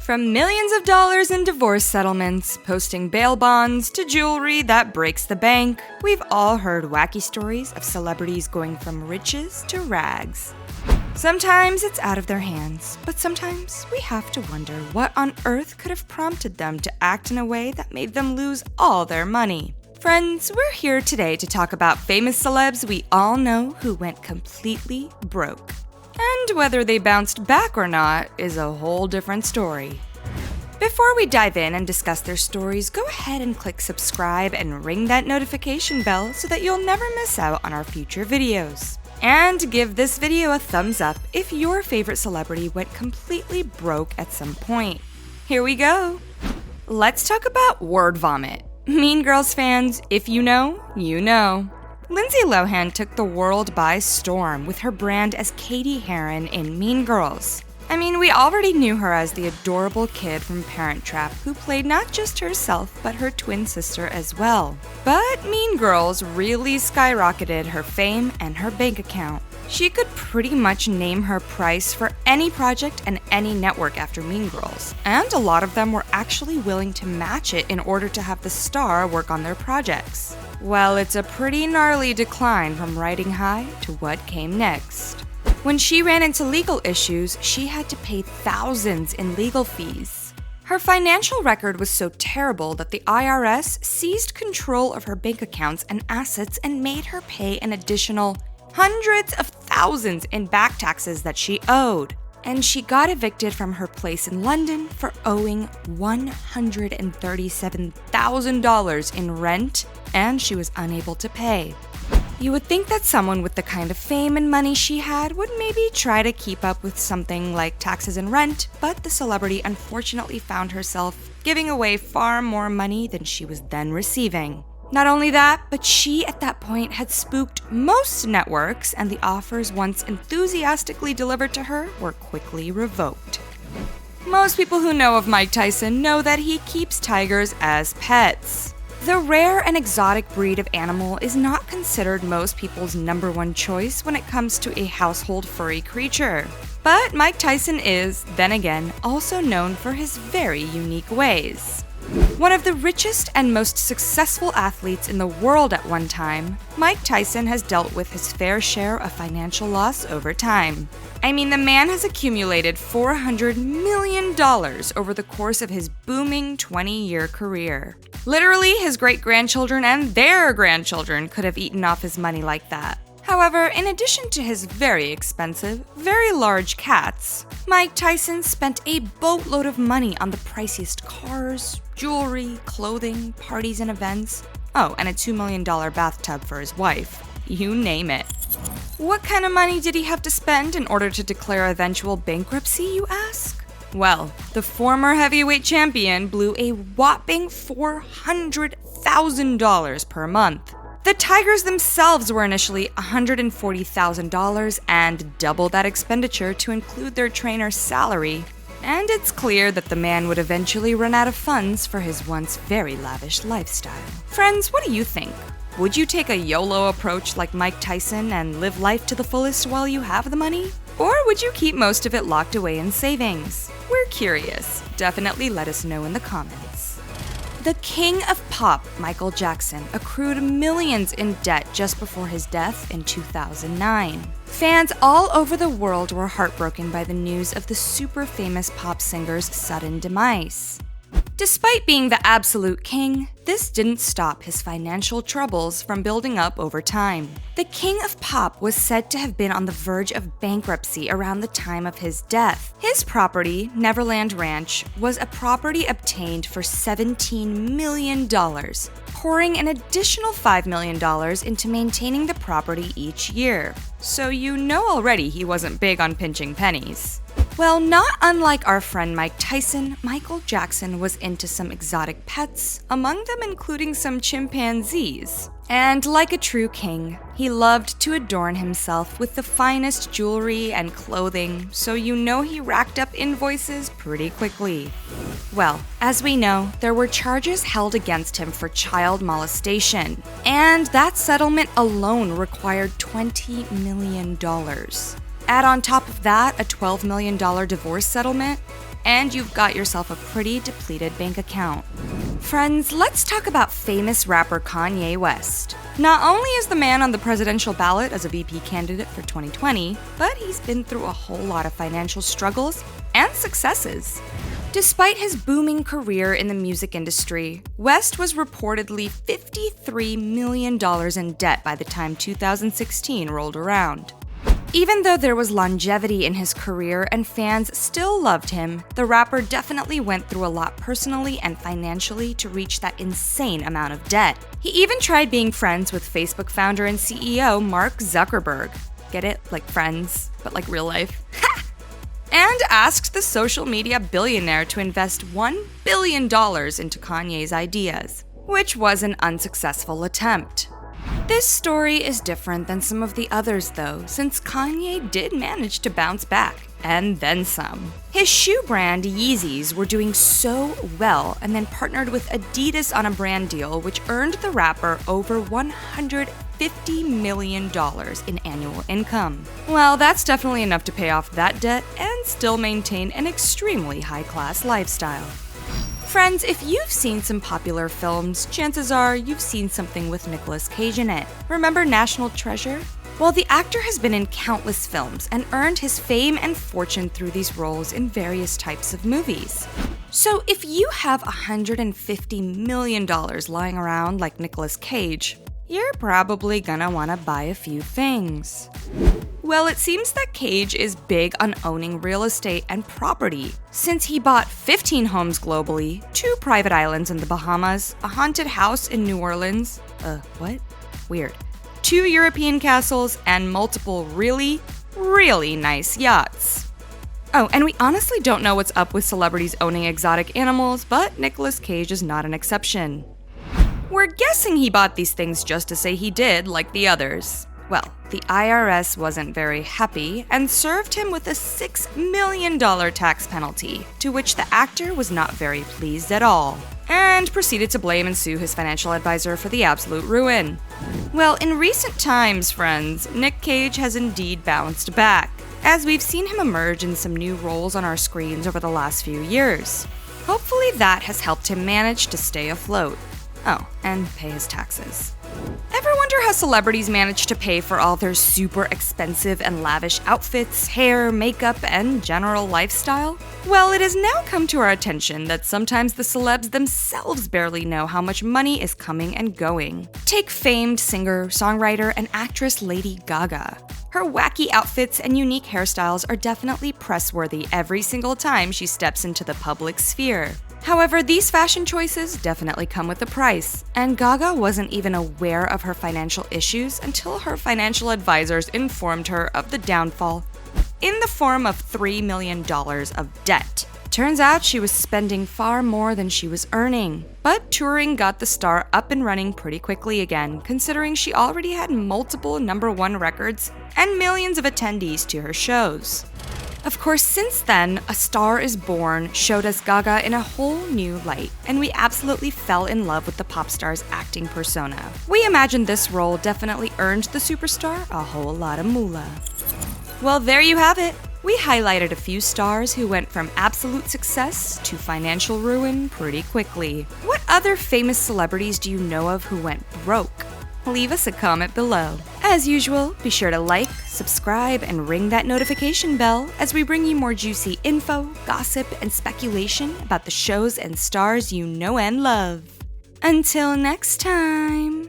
From millions of dollars in divorce settlements, posting bail bonds, to jewelry that breaks the bank, we've all heard wacky stories of celebrities going from riches to rags. Sometimes it's out of their hands, but sometimes we have to wonder what on earth could have prompted them to act in a way that made them lose all their money. Friends, we're here today to talk about famous celebs we all know who went completely broke. And whether they bounced back or not is a whole different story. Before we dive in and discuss their stories, go ahead and click subscribe and ring that notification bell so that you'll never miss out on our future videos. And give this video a thumbs up if your favorite celebrity went completely broke at some point. Here we go! Let's talk about word vomit. Mean Girls fans, if you know, you know. Lindsay Lohan took the world by storm with her brand as Katie Heron in Mean Girls. I mean, we already knew her as the adorable kid from Parent Trap who played not just herself, but her twin sister as well. But Mean Girls really skyrocketed her fame and her bank account. She could pretty much name her price for any project and any network after Mean Girls, and a lot of them were actually willing to match it in order to have the star work on their projects. Well, it's a pretty gnarly decline from riding high to what came next. When she ran into legal issues, she had to pay thousands in legal fees. Her financial record was so terrible that the IRS seized control of her bank accounts and assets and made her pay an additional hundreds of thousands in back taxes that she owed. And she got evicted from her place in London for owing $137,000 in rent, and she was unable to pay. You would think that someone with the kind of fame and money she had would maybe try to keep up with something like taxes and rent, but the celebrity unfortunately found herself giving away far more money than she was then receiving. Not only that, but she at that point had spooked most networks, and the offers once enthusiastically delivered to her were quickly revoked. Most people who know of Mike Tyson know that he keeps tigers as pets. The rare and exotic breed of animal is not considered most people's number one choice when it comes to a household furry creature. But Mike Tyson is, then again, also known for his very unique ways. One of the richest and most successful athletes in the world at one time, Mike Tyson has dealt with his fair share of financial loss over time. I mean, the man has accumulated $400 million over the course of his booming 20-year career. Literally, his great-grandchildren and their grandchildren could have eaten off his money like that. However, in addition to his very expensive, very large cats, Mike Tyson spent a boatload of money on the priciest cars, jewelry, clothing, parties and events. Oh, and a $2 million bathtub for his wife. You name it. What kind of money did he have to spend in order to declare eventual bankruptcy, you ask? Well, the former heavyweight champion blew a whopping $400,000 per month. The Tigers themselves were initially $140,000 and doubled that expenditure to include their trainer's salary, and it's clear that the man would eventually run out of funds for his once very lavish lifestyle. Friends, what do you think? Would you take a YOLO approach like Mike Tyson and live life to the fullest while you have the money? Or would you keep most of it locked away in savings? We're curious. Definitely let us know in the comments. The king of pop, Michael Jackson, accrued millions in debt just before his death in 2009. Fans all over the world were heartbroken by the news of the super famous pop singer's sudden demise. Despite being the absolute king, this didn't stop his financial troubles from building up over time. The king of pop was said to have been on the verge of bankruptcy around the time of his death. His property, Neverland Ranch, was a property obtained for $17 million, pouring an additional $5 million into maintaining the property each year. So you know already he wasn't big on pinching pennies. Well, not unlike our friend Mike Tyson, Michael Jackson was into some exotic pets, among them including some chimpanzees. And like a true king, he loved to adorn himself with the finest jewelry and clothing, so you know he racked up invoices pretty quickly. Well, as we know, there were charges held against him for child molestation, and that settlement alone required $20 million. Add on top of that a $12 million divorce settlement, and you've got yourself a pretty depleted bank account. Friends, let's talk about famous rapper Kanye West. Not only is the man on the presidential ballot as a VP candidate for 2020, but he's been through a whole lot of financial struggles and successes. Despite his booming career in the music industry, West was reportedly $53 million in debt by the time 2016 rolled around. Even though there was longevity in his career and fans still loved him, the rapper definitely went through a lot personally and financially to reach that insane amount of debt. He even tried being friends with Facebook founder and CEO Mark Zuckerberg. Get it? Like friends, but like real life. And asked the social media billionaire to invest $1 billion into Kanye's ideas, which was an unsuccessful attempt. This story is different than some of the others though, since Kanye did manage to bounce back, and then some. His shoe brand Yeezys were doing so well and then partnered with Adidas on a brand deal which earned the rapper over $150 million in annual income. Well, that's definitely enough to pay off that debt and still maintain an extremely high-class lifestyle. Friends, if you've seen some popular films, chances are you've seen something with Nicolas Cage in it. Remember National Treasure? Well, the actor has been in countless films and earned his fame and fortune through these roles in various types of movies. So if you have $150 million lying around like Nicolas Cage, you're probably gonna wanna buy a few things. Well, it seems that Cage is big on owning real estate and property, since he bought 15 homes globally, 2 private islands in the Bahamas, a haunted house in New Orleans, what? Weird. 2 European castles, and multiple really, really nice yachts. Oh, and we honestly don't know what's up with celebrities owning exotic animals, but Nicolas Cage is not an exception. We're guessing he bought these things just to say he did, like the others. Well, the IRS wasn't very happy and served him with a $6 million tax penalty, to which the actor was not very pleased at all, and proceeded to blame and sue his financial advisor for the absolute ruin. Well, in recent times, friends, Nick Cage has indeed bounced back, as we've seen him emerge in some new roles on our screens over the last few years. Hopefully that has helped him manage to stay afloat. Oh, and pay his taxes. Ever wonder how celebrities manage to pay for all their super expensive and lavish outfits, hair, makeup, and general lifestyle? Well, it has now come to our attention that sometimes the celebs themselves barely know how much money is coming and going. Take famed singer, songwriter, and actress Lady Gaga. Her wacky outfits and unique hairstyles are definitely press-worthy every single time she steps into the public sphere. However, these fashion choices definitely come with a price, and Gaga wasn't even aware of her financial issues until her financial advisors informed her of the downfall in the form of $3 million of debt. Turns out she was spending far more than she was earning, but touring got the star up and running pretty quickly again, considering she already had multiple #1 records and millions of attendees to her shows. Of course, since then, A Star Is Born showed us Gaga in a whole new light, and we absolutely fell in love with the pop star's acting persona. We imagine this role definitely earned the superstar a whole lot of moolah. Well, there you have it. We highlighted a few stars who went from absolute success to financial ruin pretty quickly. What other famous celebrities do you know of who went broke? Leave us a comment below. As usual, be sure to like, subscribe, and ring that notification bell as we bring you more juicy info, gossip, and speculation about the shows and stars you know and love. Until next time.